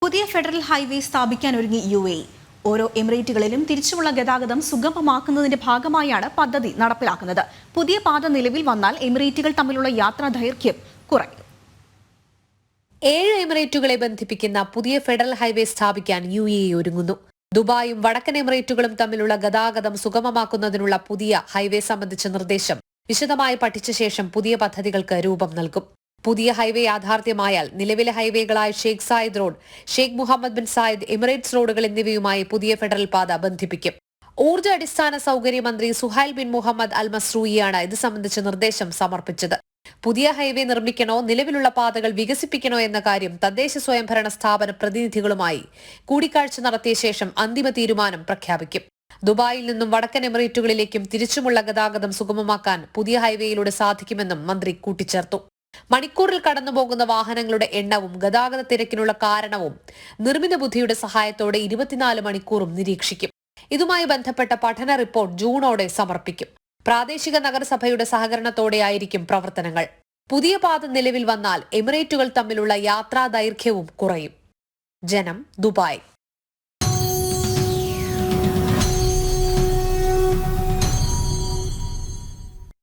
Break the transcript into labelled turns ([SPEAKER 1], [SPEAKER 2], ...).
[SPEAKER 1] പുതിയ federal highway സ്ഥാപിക്കാൻ ഒരുങ്ങി UAE. ഓരോ എമിറേറ്റുകളിലും തിരിച്ചുള്ള ഗതാഗതം സുഗമമാക്കുന്നതിന്റെ ഭാഗമായാണ് പദ്ധതി നടപ്പിലാക്കുന്നത്. പുതിയ പാത നിലവിൽ വന്നാൽ എമിറേറ്റുകൾ തമ്മിലുള്ള യാത്രാ ദൈർഘ്യം കുറയും.
[SPEAKER 2] 7 എമിറേറ്റുകളെ ബന്ധിപ്പിക്കുന്ന പുതിയ ഫെഡറൽ ഹൈവേ സ്ഥാപിക്കാൻ UAE ഒരുങ്ങുന്നു. ദുബായും വടക്കൻ എമിറേറ്റുകളും തമ്മിലുള്ള ഗതാഗതം സുഗമമാക്കുന്നതിനുള്ള പുതിയ ഹൈവേ സംബന്ധിച്ച നിർദ്ദേശം വിശദമായി പഠിച്ച ശേഷം പുതിയ പദ്ധതികൾക്ക് രൂപം നൽകും. പുതിയ ഹൈവേ യാഥാർത്ഥ്യമായാൽ നിലവിലെ ഹൈവേകളായ Sheikh Zayed Road, Sheikh Mohammed bin Zayed, Emirates റോഡുകൾ എന്നിവയുമായി പുതിയ ഫെഡറൽ പാത ബന്ധിപ്പിക്കും. ഊർജ്ജ അടിസ്ഥാന സൗകര്യ മന്ത്രി സുഹൈൽ ബിൻ മുഹമ്മദ് അൽ മസ്റൂയിയാണ് ഇത് സംബന്ധിച്ച നിർദ്ദേശം സമർപ്പിച്ചത്. പുതിയ ഹൈവേ നിർമ്മിക്കണോ നിലവിലുള്ള പാതകൾ വികസിപ്പിക്കണോ എന്ന കാര്യം തദ്ദേശ സ്വയംഭരണ സ്ഥാപന പ്രതിനിധികളുമായി കൂടിക്കാഴ്ച നടത്തിയ ശേഷം അന്തിമ തീരുമാനം പ്രഖ്യാപിക്കും. ദുബായിൽ നിന്നും വടക്കൻ എമിറേറ്റുകളിലേക്കും തിരിച്ചുമുള്ള ഗതാഗതം സുഗമമാക്കാൻ പുതിയ ഹൈവേയിലൂടെ സാധിക്കുമെന്നും മന്ത്രി കൂട്ടിച്ചേർത്തു. മണിക്കൂറിൽ കടന്നുപോകുന്ന വാഹനങ്ങളുടെ എണ്ണവും ഗതാഗത തിരക്കിനുള്ള കാരണവും നിർമ്മിത ബുദ്ധിയുടെ സഹായത്തോടെ 24 മണിക്കൂറും നിരീക്ഷിക്കും. ഇതുമായി ബന്ധപ്പെട്ട പഠന റിപ്പോർട്ട് ജൂണോടെ സമർപ്പിക്കും. പ്രാദേശിക നഗരസഭയുടെ സഹകരണത്തോടെയായിരിക്കും പ്രവർത്തനങ്ങൾ. പുതിയ പാത നിലവിൽ വന്നാൽ എമിറേറ്റുകൾ തമ്മിലുള്ള യാത്രാ ദൈർഘ്യവും കുറയും. ജനം, ദുബായ്.